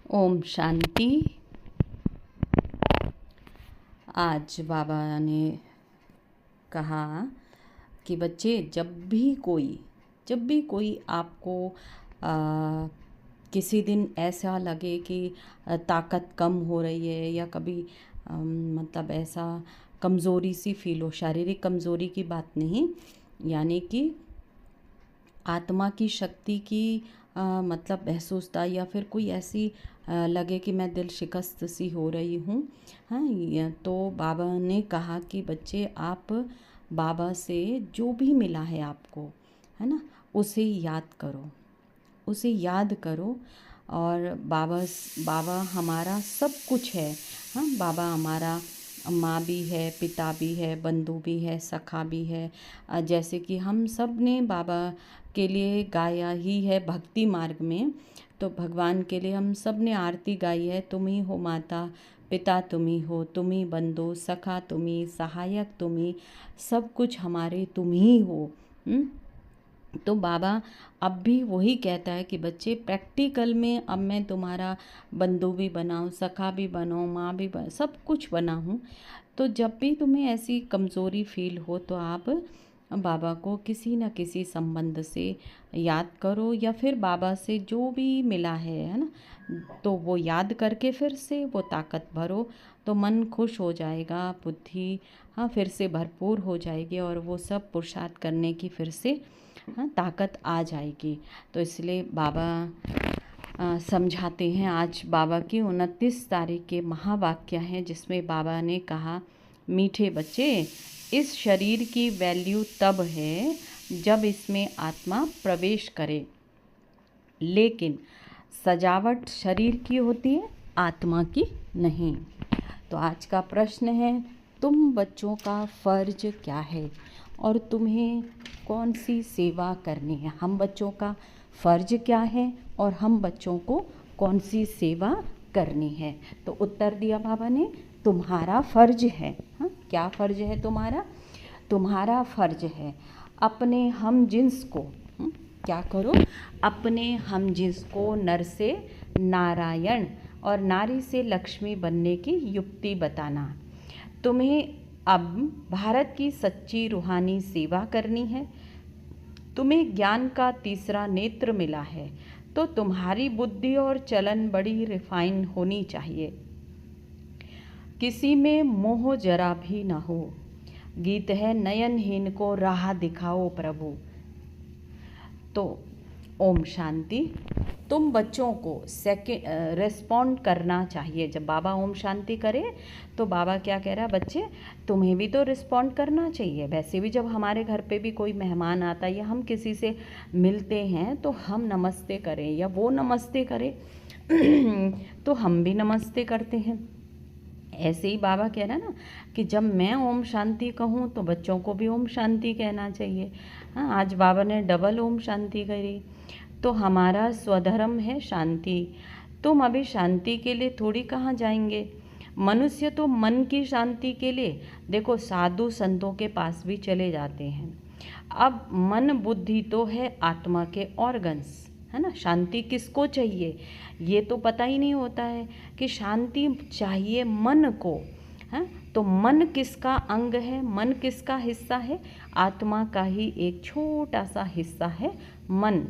ओम शांति। आज बाबा ने कहा कि बच्चे जब भी कोई आपको किसी दिन ऐसा लगे कि ताकत कम हो रही है या कभी मतलब ऐसा कमज़ोरी सी फील हो, शारीरिक कमज़ोरी की बात नहीं, यानी कि आत्मा की शक्ति की मतलब महसूसता या फिर कोई ऐसी लगे कि मैं दिल शिकस्त सी हो रही हूँ, हाँ, तो बाबा ने कहा कि बच्चे आप बाबा से जो भी मिला है आपको, है ना, उसे याद करो। और बाबा हमारा सब कुछ है। हाँ, बाबा हमारा माँ भी है, पिता भी है, बंधु भी है, सखा भी है। जैसे कि हम सब ने बाबा के लिए गाया ही है भक्ति मार्ग में, तो भगवान के लिए हम सब ने आरती गाई है, तुम ही हो माता, पिता तुम ही हो, तुम ही बंधु, सखा तुम ही, सहायक तुम ही, सब कुछ हमारे तुम ही हो। तो बाबा अब भी वही कहता है कि बच्चे प्रैक्टिकल में अब मैं तुम्हारा बंधु भी बनाऊँ, सखा भी बनाऊँ, माँ भी सब कुछ बना हूँ। तो जब भी तुम्हें ऐसी कमज़ोरी फील हो तो आप बाबा को किसी न किसी संबंध से याद करो, या फिर बाबा से जो भी मिला है ना, तो वो याद करके फिर से वो ताकत भरो, तो मन खुश हो जाएगा, बुद्धि हाँ फिर से भरपूर हो जाएगी और वो सब पुरुषार्थ करने की फिर से हाँ ताकत आ जाएगी। तो इसलिए बाबा समझाते हैं। आज बाबा की 29 तारीख के महावाक्य हैं, जिसमें बाबा ने कहा, मीठे बच्चे, इस शरीर की वैल्यू तब है जब इसमें आत्मा प्रवेश करे, लेकिन सजावट शरीर की होती है, आत्मा की नहीं। तो आज का प्रश्न है, तुम बच्चों का फ़र्ज क्या है और तुम्हें कौन सी सेवा करनी है? हम बच्चों का फ़र्ज क्या है और हम बच्चों को कौन सी सेवा करनी है? तो उत्तर दिया बाबा ने, तुम्हारा फ़र्ज है। हाँ, क्या फ़र्ज है तुम्हारा? तुम्हारा फ़र्ज है अपने हम जिन्स को क्या करो? अपने हम जिन्स को नर से नारायण और नारी से लक्ष्मी बनने की युक्ति बताना। तुम्हें अब भारत की सच्ची रूहानी सेवा करनी है। तुम्हें ज्ञान का तीसरा नेत्र मिला है, तो तुम्हारी बुद्धि और चलन बड़ी रिफाइन होनी चाहिए। किसी में मोह जरा भी न हो। गीत है, नयनहीन को राह दिखाओ प्रभु। तो ओम शांति। तुम बच्चों को रेस्पॉन्ड करना चाहिए। जब बाबा ओम शांति करे तो बाबा क्या कह रहा है, बच्चे तुम्हें भी तो रिस्पॉन्ड करना चाहिए। वैसे भी जब हमारे घर पे भी कोई मेहमान आता है या हम किसी से मिलते हैं तो हम नमस्ते करें या वो नमस्ते करे तो हम भी नमस्ते करते हैं। ऐसे ही बाबा कह रहा है ना कि जब मैं ओम शांति कहूँ तो बच्चों को भी ओम शांति कहना चाहिए। हाँ, आज बाबा ने डबल ओम शांति करी। तो हमारा स्वधर्म है शांति। तुम अभी शांति के लिए थोड़ी कहाँ जाएंगे। मनुष्य तो मन की शांति के लिए देखो साधु संतों के पास भी चले जाते हैं। अब मन बुद्धि तो है आत्मा के ऑर्गन्स, है ना। शांति किसको चाहिए ये तो पता ही नहीं होता है कि शांति चाहिए मन को, है। तो मन किसका अंग है, मन किसका हिस्सा है? आत्मा का ही एक छोटा सा हिस्सा है मन।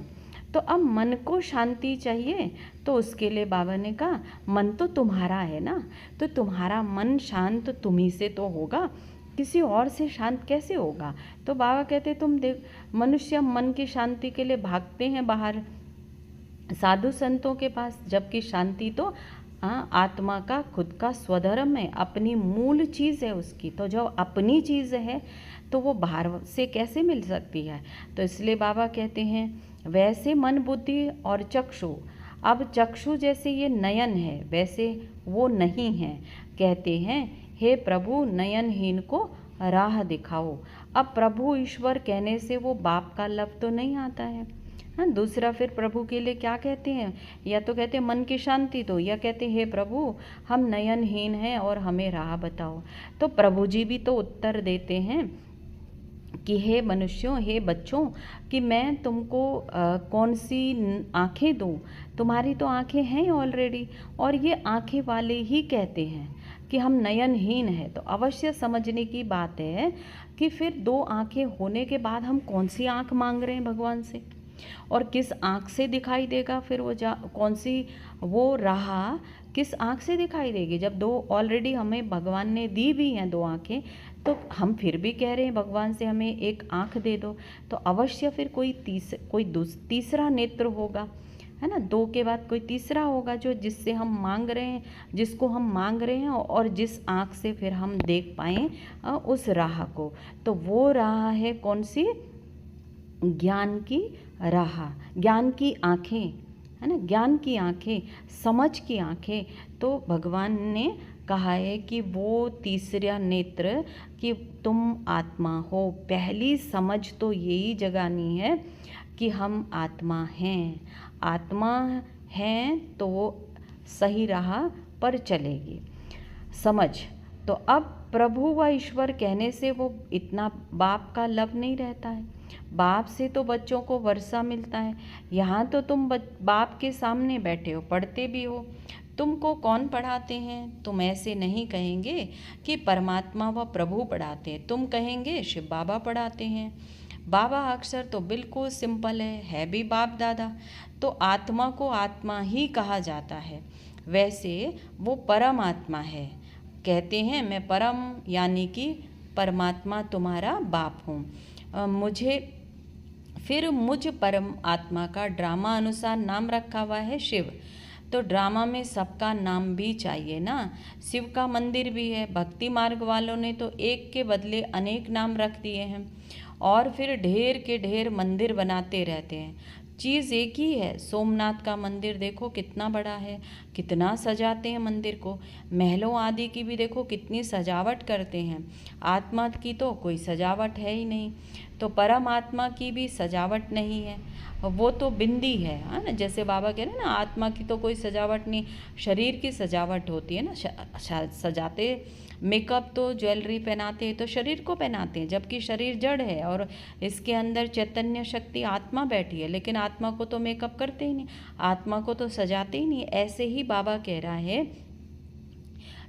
तो अब मन को शांति चाहिए, तो उसके लिए बाबा ने कहा मन तो तुम्हारा है ना, तो तुम्हारा मन शांत तुम्ही से तो होगा, किसी और से शांत कैसे होगा? तो बाबा कहते तुम देख, मनुष्य मन की शांति के लिए भागते हैं बाहर साधु संतों के पास, जबकि शांति तो आत्मा का खुद का स्वधर्म है, अपनी मूल चीज़ है उसकी। तो जो अपनी चीज़ है तो वो बाहर से कैसे मिल सकती है? तो इसलिए बाबा कहते हैं वैसे मन बुद्धि और चक्षु, अब चक्षु जैसे ये नयन है वैसे वो नहीं है। कहते हैं हे प्रभु नयनहीन को राह दिखाओ। अब प्रभु ईश्वर कहने से वो बाप का लफ्ज़ तो नहीं आता है। हाँ, दूसरा फिर प्रभु के लिए क्या कहते हैं? या तो कहते हैं मन की शांति दो, या कहते हैं हे प्रभु हम नयनहीन हैं और हमें राह बताओ। तो प्रभु जी भी तो उत्तर देते हैं कि हे मनुष्यों, हे बच्चों, कि मैं तुमको कौन सी आँखें दूँ। तुम्हारी तो आँखें हैं ऑलरेडी, और ये आँखें वाले ही कहते हैं कि हम नयनहीन हैं। तो अवश्य समझने की बात है कि फिर दो आँखें होने के बाद हम कौन सी आँख मांग रहे हैं भगवान से, और किस आँख से दिखाई देगा फिर वो कौन सी वो राह किस आँख से दिखाई देगी, जब दो ऑलरेडी हमें भगवान ने दी भी हैं दो आँखें, तो हम फिर भी कह रहे हैं भगवान से हमें एक आँख दे दो। तो अवश्य फिर कोई तीसरा नेत्र होगा, है ना। दो के बाद कोई तीसरा होगा जो जिससे हम मांग रहे हैं, जिसको हम मांग रहे हैं, और जिस आँख से फिर हम देख पाएँ उस राह को। तो वो राह है कौन सी? ज्ञान की राह, ज्ञान की आँखें, है ना, ज्ञान की आँखें, समझ की आँखें। तो भगवान ने कहा है कि वो तीसरा नेत्र कि तुम आत्मा हो। पहली समझ तो यही जगानी है कि हम आत्मा हैं, आत्मा हैं तो वो सही राह पर चलेगी समझ। तो अब प्रभु व ईश्वर कहने से वो इतना बाप का लब नहीं रहता है। बाप से तो बच्चों को वर्षा मिलता है, यहाँ तो तुम बाप के सामने बैठे हो, पढ़ते भी हो। तुमको कौन पढ़ाते हैं? तुम ऐसे नहीं कहेंगे कि परमात्मा व प्रभु पढ़ाते हैं, तुम कहेंगे शिव बाबा पढ़ाते हैं। बाबा अक्षर तो बिल्कुल सिंपल है भी बाप दादा। तो आत्मा को आत्मा ही कहा जाता है, वैसे वो परम आत्मा है। कहते हैं मैं परम यानी कि परमात्मा तुम्हारा बाप हूँ। मुझ परम आत्मा का ड्रामा अनुसार नाम रखा हुआ है शिव। तो ड्रामा में सबका नाम भी चाहिए ना। शिव का मंदिर भी है। भक्ति मार्ग वालों ने तो एक के बदले अनेक नाम रख दिए हैं, और फिर ढेर के ढेर मंदिर बनाते रहते हैं। चीज़ एक ही है। सोमनाथ का मंदिर देखो कितना बड़ा है, कितना सजाते हैं मंदिर को। महलों आदि की भी देखो कितनी सजावट करते हैं। आत्मा की तो कोई सजावट है ही नहीं। तो परम आत्मा की भी सजावट नहीं है, वो तो बिंदी है ना। जैसे बाबा कह रहे हैं ना, आत्मा की तो कोई सजावट नहीं, शरीर की सजावट होती है ना। सजाते मेकअप तो ज्वेलरी पहनाते हैं तो शरीर को पहनाते हैं, जबकि शरीर जड़ है और इसके अंदर चैतन्य शक्ति आत्मा बैठी है, लेकिन आत्मा को तो मेकअप करते ही नहीं, आत्मा को तो सजाते ही नहीं। ऐसे ही बाबा कह रहा है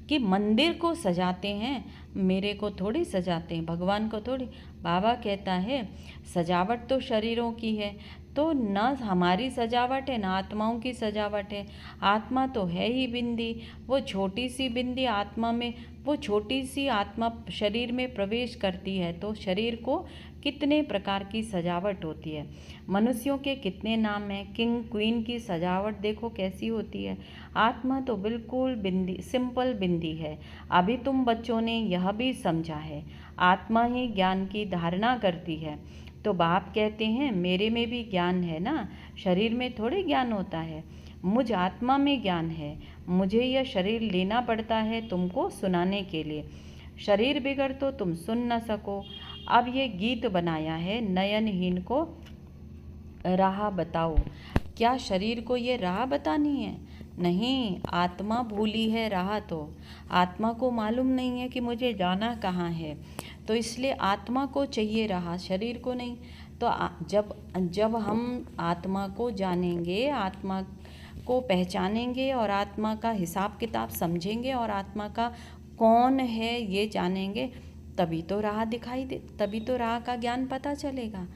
कि मंदिर को सजाते हैं, मेरे को थोड़ी सजाते हैं, भगवान को थोड़ी। बाबा कहता है सजावट तो शरीरों की है, तो न हमारी सजावट है, ना आत्माओं की सजावट है। आत्मा तो है ही बिंदी, वो छोटी सी बिंदी आत्मा में, वो छोटी सी आत्मा शरीर में प्रवेश करती है तो शरीर को कितने प्रकार की सजावट होती है। मनुष्यों के कितने नाम हैं, किंग क्वीन की सजावट देखो कैसी होती है। आत्मा तो बिल्कुल बिंदी, सिंपल बिंदी है। अभी तुम बच्चों ने यह भी समझा है, आत्मा ही ज्ञान की धारणा करती है। तो बाप कहते हैं मेरे में भी ज्ञान है ना, शरीर में थोड़े ज्ञान होता है, मुझ आत्मा में ज्ञान है। मुझे यह शरीर लेना पड़ता है तुमको सुनाने के लिए। शरीर बिगड़ तो तुम सुन न सको। अब ये गीत बनाया है, नयनहीन को राह बताओ। क्या शरीर को ये राह बतानी है? नहीं, आत्मा भूली है राह। तो आत्मा को मालूम नहीं है कि मुझे जाना कहाँ है, तो इसलिए आत्मा को चाहिए राह, शरीर को नहीं। तो जब हम आत्मा को जानेंगे, आत्मा को पहचानेंगे और आत्मा का हिसाब किताब समझेंगे और आत्मा का कौन है ये जानेंगे, तभी तो राह दिखाई दे, तभी तो राह का ज्ञान पता चलेगा।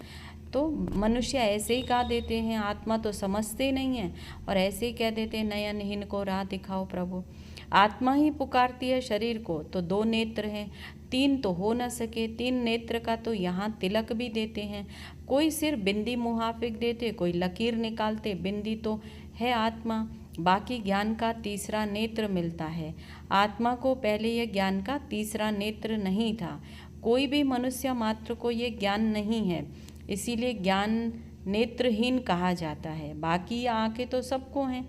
तो मनुष्य ऐसे ही कह देते हैं, आत्मा तो समझते नहीं है, और ऐसे ही कह देते हैं नयनहीन को राह दिखाओ प्रभु। आत्मा ही पुकारती है शरीर को, तो दो नेत्र हैं, तीन तो हो न सके। तीन नेत्र का तो यहाँ तिलक भी देते हैं, कोई सिर्फ बिंदी मुहाफिक देते, कोई लकीर निकालते। बिंदी तो है आत्मा, बाकी ज्ञान का तीसरा नेत्र मिलता है। आत्मा को पहले यह ज्ञान का तीसरा नेत्र नहीं था, कोई भी मनुष्य मात्र को ये ज्ञान नहीं है, इसीलिए ज्ञान नेत्रहीन कहा जाता है। बाकी आंखें तो सबको हैं,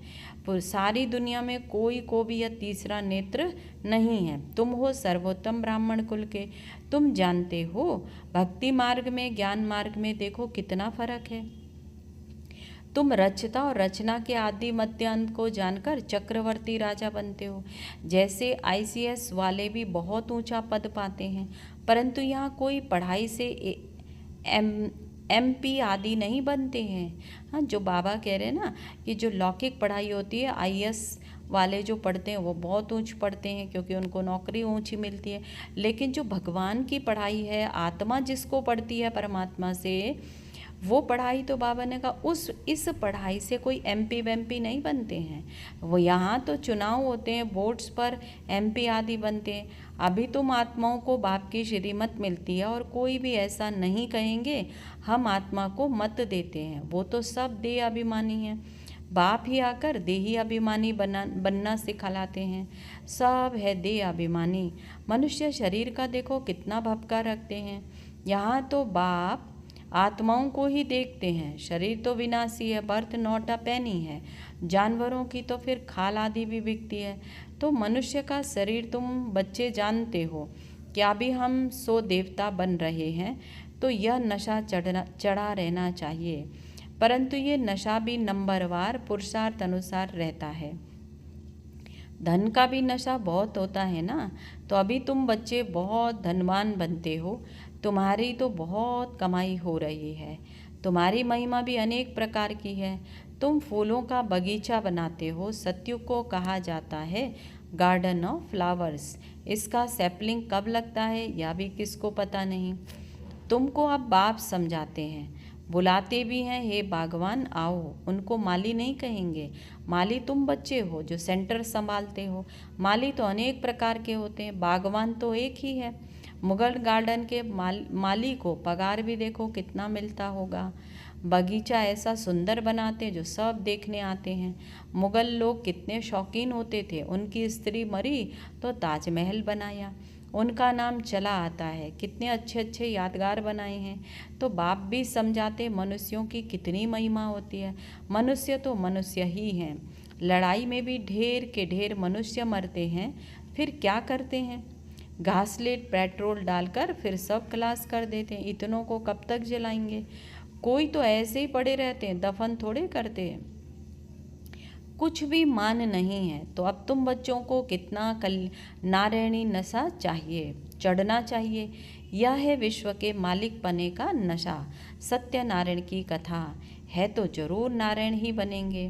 पर सारी दुनिया में कोई को भी यह तीसरा नेत्र नहीं है। तुम हो सर्वोत्तम ब्राह्मण कुल के, तुम जानते हो। भक्ति मार्ग में, ज्ञान मार्ग में देखो कितना फर्क है। तुम रचता और रचना के आदि मध्य अंत को जानकर चक्रवर्ती राजा बनते हो। जैसे ICS वाले भी बहुत ऊंचा पद पाते हैं, परंतु यहाँ कोई पढ़ाई से एम MP आदि नहीं बनते हैं। हाँ, जो बाबा कह रहे हैं ना कि जो लौकिक पढ़ाई होती है, IAS वाले जो पढ़ते हैं वो बहुत ऊंच पढ़ते हैं क्योंकि उनको नौकरी ऊंची मिलती है। लेकिन जो भगवान की पढ़ाई है, आत्मा जिसको पढ़ती है परमात्मा से, वो पढ़ाई तो बाबा ने कहा उस इस पढ़ाई से कोई MP वेम्पी नहीं बनते हैं। वो यहाँ तो चुनाव होते हैं, बोर्ड्स पर MP आदि बनते हैं। अभी तुम आत्माओं को बाप की श्रीमत मिलती है और कोई भी ऐसा नहीं कहेंगे हम आत्मा को मत देते हैं। वो तो सब देह अभिमानी हैं। बाप ही आकर देही अभिमानी बनना सिखलाते हैं। सब है देह अभिमानी। मनुष्य शरीर का देखो कितना भपका रखते हैं। यहाँ तो बाप आत्माओं को ही देखते हैं। शरीर तो विनाशी है, बर्थ नॉट अ पेनी है। जानवरों की तो फिर खाल आदि भी बिकती है। तो मनुष्य का शरीर तुम बच्चे जानते हो कि अभी हम 100 देवता बन रहे हैं, तो यह नशा चढ़ा रहना चाहिए। परंतु ये नशा भी नंबरवार पुरुषार्थ अनुसार रहता है। धन का भी नशा बहुत होता है ना। तो अभी तुम बच्चे बहुत धनवान बनते हो, तुम्हारी तो बहुत कमाई हो रही है, तुम्हारी महिमा भी अनेक प्रकार की है। तुम फूलों का बगीचा बनाते हो। सत्युग को कहा जाता है गार्डन ऑफ फ्लावर्स। इसका सैपलिंग कब लगता है यह भी किसको पता नहीं। तुमको अब बाप समझाते हैं, बुलाते भी हैं, हे बागवान आओ। उनको माली नहीं कहेंगे। माली तुम बच्चे हो जो सेंटर संभालते हो। माली तो अनेक प्रकार के होते हैं, बागवान तो एक ही है। मुगल गार्डन के माली को पगार भी देखो कितना मिलता होगा। बगीचा ऐसा सुंदर बनाते जो सब देखने आते हैं। मुगल लोग कितने शौकीन होते थे, उनकी स्त्री मरी तो ताजमहल बनाया, उनका नाम चला आता है। कितने अच्छे अच्छे यादगार बनाए हैं। तो बाप भी समझाते मनुष्यों की कितनी महिमा होती है। मनुष्य तो मनुष्य ही हैं। लड़ाई में भी ढेर के ढेर मनुष्य मरते हैं, फिर क्या करते हैं? घासलेट पेट्रोल डालकर फिर सब खलास कर देते हैं। इतनों को कब तक जलाएंगे? कोई तो ऐसे ही पड़े रहते हैं, दफन थोड़े करते हैं। कुछ भी मान नहीं है। तो अब तुम बच्चों को कितना नारायणी नशा चाहिए, चढ़ना चाहिए। यह है विश्व के मालिक पने का नशा। सत्यनारायण की कथा है तो जरूर नारायण ही बनेंगे।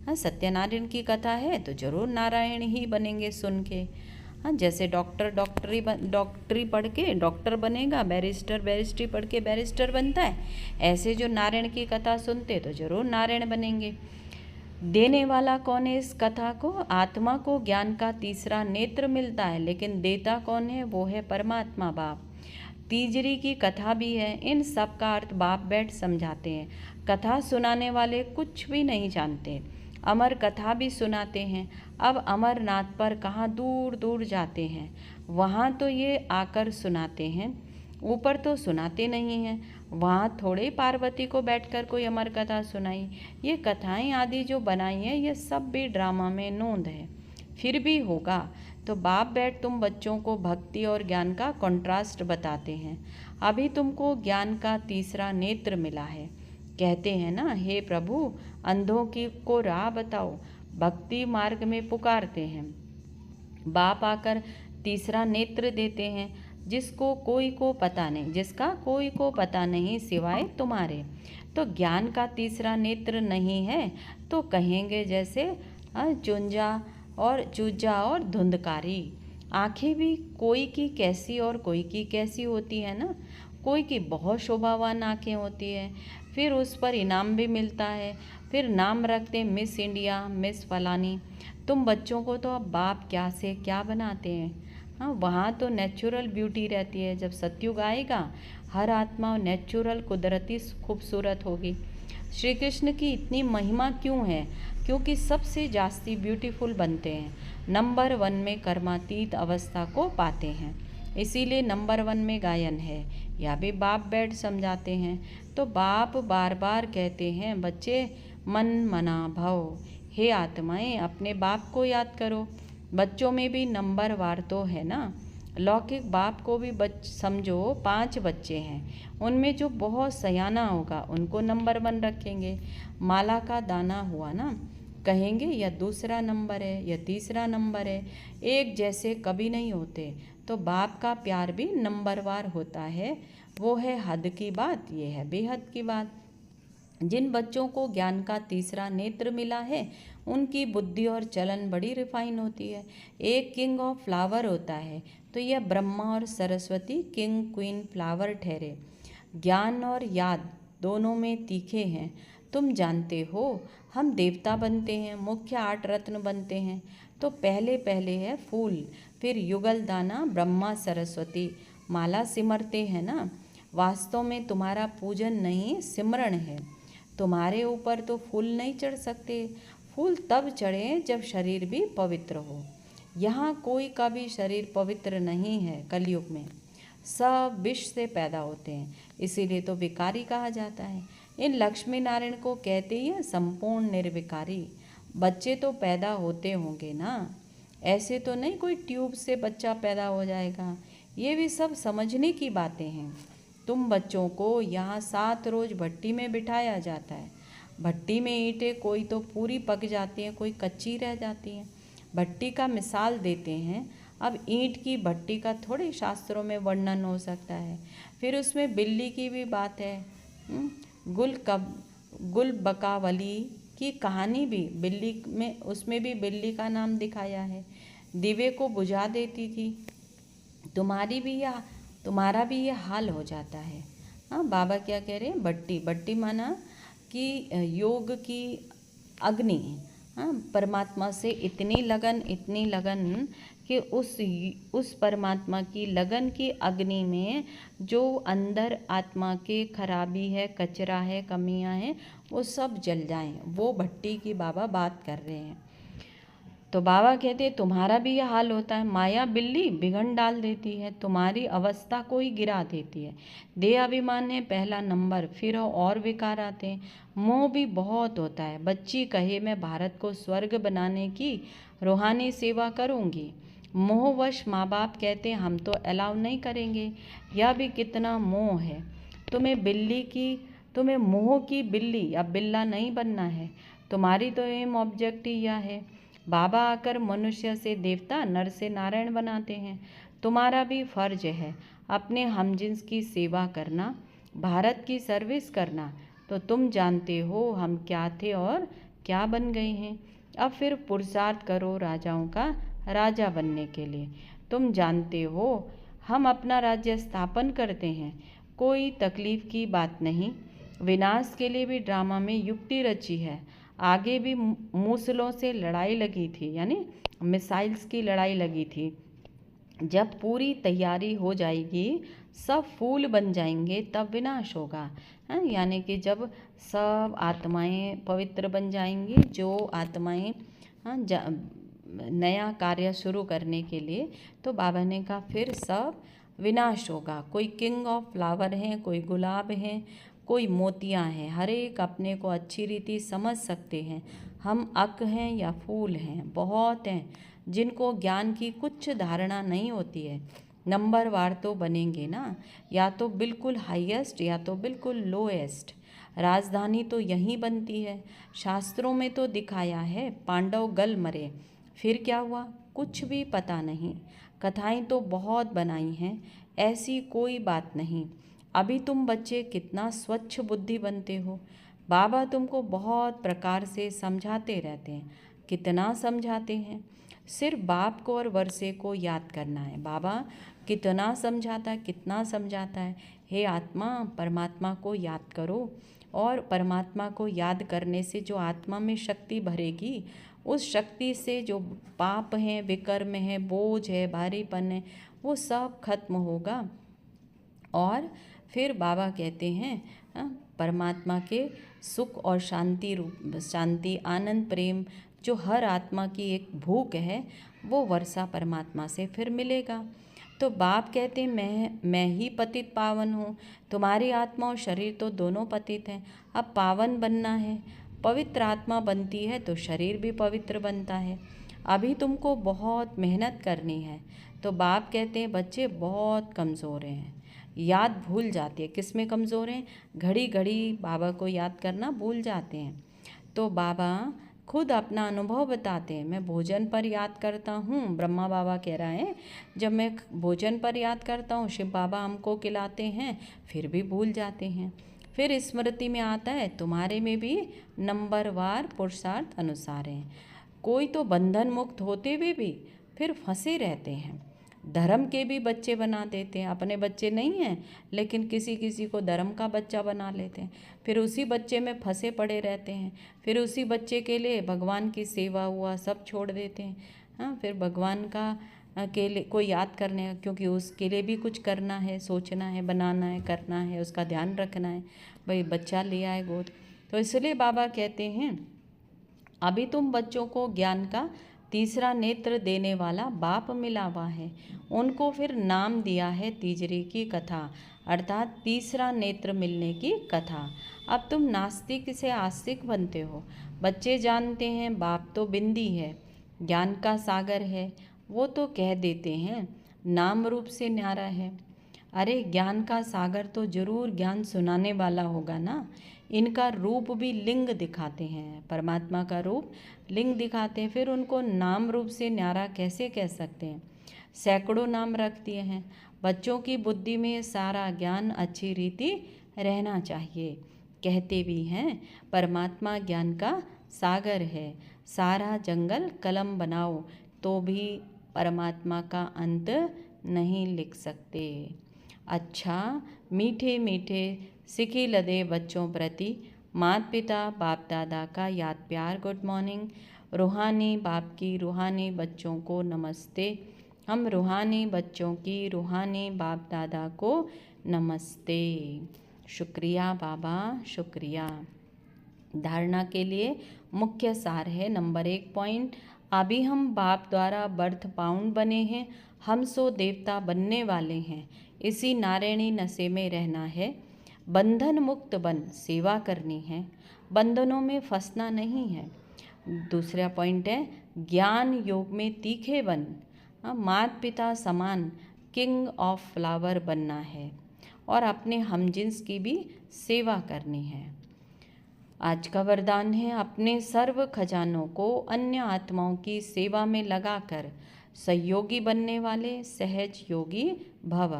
हाँ, सत्यनारायण की कथा है तो जरूर नारायण ही बनेंगे सुन के। हाँ, जैसे डॉक्टरी पढ़ के डॉक्टर बनेगा, बैरिस्ट्री पढ़ के बैरिस्टर बनता है, ऐसे जो नारायण की कथा सुनते तो जरूर नारायण बनेंगे। देने वाला कौन है इस कथा को? आत्मा को ज्ञान का तीसरा नेत्र मिलता है, लेकिन देता कौन है? वो है परमात्मा बाप। तीजरी की कथा भी है। इन सब का अर्थ बाप बैठ समझाते हैं। कथा सुनाने वाले कुछ भी नहीं जानते। अमर कथा भी सुनाते हैं। अब अमरनाथ पर कहाँ दूर दूर जाते हैं, वहाँ तो ये आकर सुनाते हैं, ऊपर तो सुनाते नहीं हैं। वहाँ थोड़े पार्वती को बैठकर कोई अमर कथा सुनाई। ये कथाएं आदि जो बनाई हैं ये सब भी ड्रामा में नोंद है। फिर भी होगा तो बाप बैठ तुम बच्चों को भक्ति और ज्ञान का कंट्रास्ट बताते हैं। अभी तुमको ज्ञान का तीसरा नेत्र मिला है। कहते हैं ना, हे प्रभु अंधों की को राह बताओ। भक्ति मार्ग में पुकारते हैं। बाप आकर तीसरा नेत्र देते हैं, जिसका कोई को पता नहीं सिवाय तुम्हारे। तो ज्ञान का तीसरा नेत्र नहीं है तो कहेंगे जैसे चूजा और धुंधकारी। आंखें भी कोई की कैसी और कोई की कैसी होती है ना। कोई की बहुत शोभावान आंखें होती है, फिर उस पर इनाम भी मिलता है, फिर नाम रखते मिस इंडिया, मिस फलानी। तुम बच्चों को तो अब बाप क्या से क्या बनाते हैं। हाँ, वहाँ तो नेचुरल ब्यूटी रहती है। जब सत्युग आएगा हर आत्मा नेचुरल कुदरती खूबसूरत होगी। श्री कृष्ण की इतनी महिमा क्यों है? क्योंकि सबसे जास्ती ब्यूटीफुल बनते हैं, नंबर 1 में कर्मातीत अवस्था को पाते हैं, इसीलिए नंबर 1 में गायन है। या भी बाप बैठ समझाते हैं। तो बाप बार बार कहते हैं, बच्चे मन मना भव। हे आत्माएं अपने बाप को याद करो। बच्चों में भी नंबर वार तो है ना। लौकिक बाप को भी समझो 5 बच्चे हैं, उनमें जो बहुत सयाना होगा उनको नंबर 1 रखेंगे। माला का दाना हुआ ना, कहेंगे यह दूसरा नंबर है, यह तीसरा नंबर है, एक जैसे कभी नहीं होते। तो बाप का प्यार भी नंबरवार होता है। वो है हद की बात, ये है बेहद की बात। जिन बच्चों को ज्ञान का तीसरा नेत्र मिला है उनकी बुद्धि और चलन बड़ी रिफाइन होती है। एक किंग ऑफ फ्लावर होता है तो यह ब्रह्मा और सरस्वती किंग क्वीन फ्लावर ठहरे। ज्ञान और याद दोनों में तीखे हैं। तुम जानते हो हम देवता बनते हैं, मुख्य 8 रत्न बनते हैं। तो पहले पहले है फूल, फिर युगल दाना, ब्रह्मा सरस्वती माला सिमरते हैं ना। वास्तव में तुम्हारा पूजन नहीं सिमरण है। तुम्हारे ऊपर तो फूल नहीं चढ़ सकते। फूल तब चढ़े जब शरीर भी पवित्र हो। यहाँ कोई का भी शरीर पवित्र नहीं है। कलयुग में सब विष से पैदा होते हैं, इसीलिए तो विकारी कहा जाता है। इन लक्ष्मी नारायण को कहते ही है संपूर्ण निर्विकारी। बच्चे तो पैदा होते होंगे ना, ऐसे तो नहीं कोई ट्यूब से बच्चा पैदा हो जाएगा। ये भी सब समझने की बातें हैं। तुम बच्चों को यहाँ 7 रोज भट्टी में बिठाया जाता है। भट्टी में ईंटें कोई तो पूरी पक जाती हैं, कोई कच्ची रह जाती हैं। भट्टी का मिसाल देते हैं। अब ईंट की भट्टी का थोड़े शास्त्रों में वर्णन हो सकता है। फिर उसमें बिल्ली की भी बात है। गुल बकावली की कहानी भी बिल्ली में, उसमें भी बिल्ली का नाम दिखाया है। दिवे को बुझा देती थी। तुम्हारा भी यह हाल हो जाता है। हाँ, बाबा क्या कह रहे हैं, भट्टी भट्टी माना कि योग की अग्नि। हाँ, परमात्मा से इतनी लगन कि उस परमात्मा की लगन की अग्नि में जो अंदर आत्मा के खराबी है, कचरा है, कमियां हैं, वो सब जल जाएं। वो भट्टी की बाबा बात कर रहे हैं। तो बाबा कहते हैं तुम्हारा भी यह हाल होता है। माया बिल्ली बिगड़ डाल देती है, तुम्हारी अवस्था को ही गिरा देती है। देह अभिमान है पहला नंबर, फिर और विकार आते हैं। मोह भी बहुत होता है। बच्ची कहे मैं भारत को स्वर्ग बनाने की रूहानी सेवा करूंगी। मोहवश माँ बाप कहते हैं हम तो अलाउ नहीं करेंगे। यह भी कितना मोह है। तुम्हें मोह की बिल्ली या बिल्ला नहीं बनना है। तुम्हारी तो एम ऑब्जेक्ट ही यह है। बाबा आकर मनुष्य से देवता, नर से नारायण बनाते हैं। तुम्हारा भी फर्ज है अपने हमजिन्स की सेवा करना, भारत की सर्विस करना। तो तुम जानते हो हम क्या थे और क्या बन गए हैं। अब फिर पुरुषार्थ करो राजाओं का राजा बनने के लिए। तुम जानते हो हम अपना राज्य स्थापन करते हैं, कोई तकलीफ की बात नहीं। विनाश के लिए भी ड्रामा में युक्ति रची है। आगे भी मूसलों से लड़ाई लगी थी, यानी मिसाइल्स की लड़ाई लगी थी। जब पूरी तैयारी हो जाएगी, सब फूल बन जाएंगे, तब विनाश होगा। हाँ, यानी कि जब सब आत्माएं पवित्र बन जाएंगी, जो आत्माएं हाँ नया कार्य शुरू करने के लिए, तो बाबा ने कहा फिर सब विनाश होगा। कोई किंग ऑफ फ्लावर हैं, कोई गुलाब हैं, कोई मोतियां हैं। हर एक अपने को अच्छी रीति समझ सकते हैं। हम अक हैं या फूल हैं। बहुत हैं जिनको ज्ञान की कुछ धारणा नहीं होती है। नंबरवार तो बनेंगे ना, या तो बिल्कुल हाईएस्ट या तो बिल्कुल लोएस्ट। राजधानी तो यहीं बनती है। शास्त्रों में तो दिखाया है पांडव गल मरे, फिर क्या हुआ कुछ भी पता नहीं। कथाएं तो बहुत बनाई हैं, ऐसी कोई बात नहीं। अभी तुम बच्चे कितना स्वच्छ बुद्धि बनते हो। बाबा तुमको बहुत प्रकार से समझाते रहते हैं। कितना समझाते हैं, सिर्फ बाप को और वर्षे को याद करना है। बाबा कितना समझाता है, कितना समझाता है। हे आत्मा, परमात्मा को याद करो, और परमात्मा को याद करने से जो आत्मा में शक्ति भरेगी, उस शक्ति से जो पाप हैं, विकर्म है, बोझ है, भारीपन है, वो सब खत्म होगा। और फिर बाबा कहते हैं परमात्मा के सुख और शांति, आनंद, प्रेम जो हर आत्मा की एक भूख है, वो वर्षा परमात्मा से फिर मिलेगा। तो बाप कहते हैं मैं ही पतित पावन हूँ। तुम्हारी आत्मा और शरीर तो दोनों पतित हैं। अब पावन बनना है। पवित्र आत्मा बनती है तो शरीर भी पवित्र बनता है। अभी तुमको बहुत मेहनत करनी है। तो बाप कहते हैं बच्चे बहुत कमज़ोर हैं, याद भूल जाती है। किस में कमज़ोर हैं, घड़ी घड़ी बाबा को याद करना भूल जाते हैं। तो बाबा खुद अपना अनुभव बताते हैं। मैं भोजन पर याद करता हूँ, ब्रह्मा बाबा कह रहे हैं, जब मैं भोजन पर याद करता हूँ, शिव बाबा हमको खिलाते हैं, फिर भी भूल जाते हैं। फिर स्मृति में आता है तुम्हारे में भी नंबरवार पुरुषार्थ अनुसार है। कोई तो बंधन मुक्त होते हुए भी फिर फंसे रहते हैं। धर्म के भी बच्चे बना देते हैं, अपने बच्चे नहीं हैं लेकिन किसी किसी को धर्म का बच्चा बना लेते हैं, फिर उसी बच्चे में फंसे पड़े रहते हैं। फिर उसी बच्चे के लिए भगवान की सेवा हुआ सब छोड़ देते हैं। हाँ, फिर भगवान का के लिए कोई याद करने, क्योंकि उसके लिए भी कुछ करना है, सोचना है, बनाना है, करना है, उसका ध्यान रखना है। भाई बच्चा लिया है गोद, तो इसलिए बाबा कहते हैं अभी तुम बच्चों को ज्ञान का तीसरा नेत्र देने वाला बाप मिला हुआ है। उनको फिर नाम दिया है तीजरी की कथा, अर्थात तीसरा नेत्र मिलने की कथा। अब तुम नास्तिक से आस्तिक बनते हो। बच्चे जानते हैं बाप तो बिंदी है, ज्ञान का सागर है, वो तो कह देते हैं नाम रूप से न्यारा है। अरे ज्ञान का सागर तो जरूर ज्ञान सुनाने वाला होगा ना। इनका रूप भी लिंग दिखाते हैं, परमात्मा का रूप लिंग दिखाते हैं, फिर उनको नाम रूप से न्यारा कैसे कह सकते हैं। सैकड़ों नाम रख दिए हैं। बच्चों की बुद्धि में सारा ज्ञान अच्छी रीति रहना चाहिए। कहते भी हैं परमात्मा ज्ञान का सागर है, सारा जंगल कलम बनाओ तो भी परमात्मा का अंत नहीं लिख सकते। अच्छा, मीठे मीठे सिखी लदे बच्चों प्रति माता पिता बाप दादा का याद प्यार गुड मॉर्निंग। रूहानी बाप की रूहानी बच्चों को नमस्ते। हम रूहानी बच्चों की रूहानी बाप दादा को नमस्ते। शुक्रिया बाबा, शुक्रिया। धारणा के लिए मुख्य सार है नंबर 1 पॉइंट, अभी हम बाप द्वारा बर्थ बाउंड बने हैं, हम सो देवता बनने वाले हैं, इसी नारायणी नशे में रहना है। बंधन मुक्त बन सेवा करनी है, बंधनों में फंसना नहीं है। दूसरा पॉइंट है ज्ञान योग में तीखे बन, माता पिता समान किंग ऑफ फ्लावर बनना है और अपने हमजिन्स की भी सेवा करनी है। आज का वरदान है अपने सर्व खजानों को अन्य आत्माओं की सेवा में लगाकर सहयोगी बनने वाले सहज योगी भव।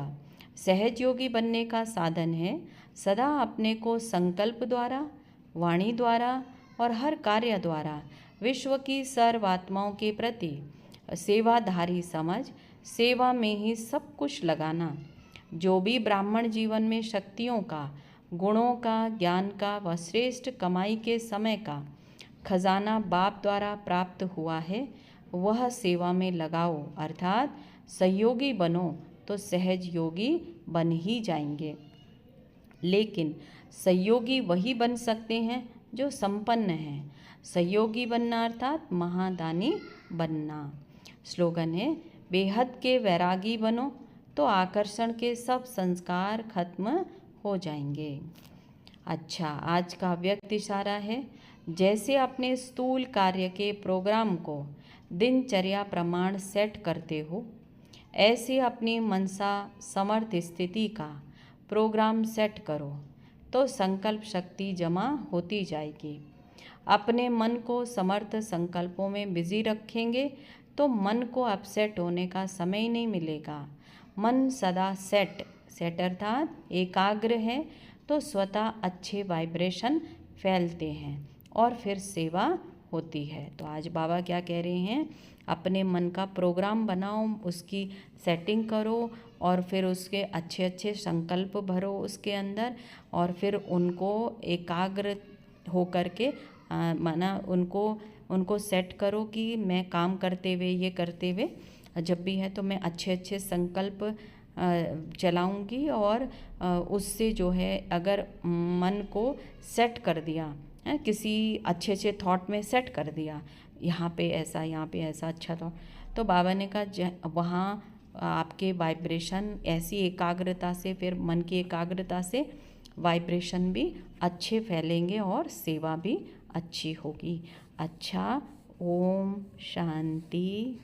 सहज योगी बनने का साधन है सदा अपने को संकल्प द्वारा, वाणी द्वारा और हर कार्य द्वारा विश्व की सर्व आत्माओं के प्रति सेवाधारी समझ सेवा में ही सब कुछ लगाना। जो भी ब्राह्मण जीवन में शक्तियों का, गुणों का, ज्ञान का व श्रेष्ठ कमाई के समय का खजाना बाप द्वारा प्राप्त हुआ है वह सेवा में लगाओ, अर्थात सहयोगी बनो तो सहज योगी बन ही जाएंगे। लेकिन सहयोगी वही बन सकते हैं जो संपन्न हैं। सहयोगी बनना अर्थात महादानी बनना। स्लोगन है बेहद के वैरागी बनो तो आकर्षण के सब संस्कार खत्म हो जाएंगे। अच्छा, आज का व्यक्त इशारा है जैसे अपने स्थूल कार्य के प्रोग्राम को दिनचर्या प्रमाण सेट करते हो, ऐसे अपनी मनसा समर्थ स्थिति का प्रोग्राम सेट करो तो संकल्प शक्ति जमा होती जाएगी। अपने मन को समर्थ संकल्पों में बिजी रखेंगे तो मन को अपसेट होने का समय ही नहीं मिलेगा। मन सदा सेट अर्थात एकाग्र है तो स्वतः अच्छे वाइब्रेशन फैलते हैं और फिर सेवा होती है। तो आज बाबा क्या कह रहे हैं, अपने मन का प्रोग्राम बनाओ, उसकी सेटिंग करो और फिर उसके अच्छे अच्छे संकल्प भरो उसके अंदर और फिर उनको एकाग्र हो करके माना उनको सेट करो कि मैं काम करते हुए ये करते हुए जब भी है तो मैं अच्छे अच्छे संकल्प चलाऊंगी और उससे जो है अगर मन को सेट कर दिया है, किसी अच्छे अच्छे थॉट में सेट कर दिया, यहाँ पे ऐसा अच्छा थॉट, तो बाबा ने कहा वहाँ आपके वाइब्रेशन ऐसी एकाग्रता से, फिर मन की एकाग्रता से वाइब्रेशन भी अच्छे फैलेंगे और सेवा भी अच्छी होगी। अच्छा, ओम शांति।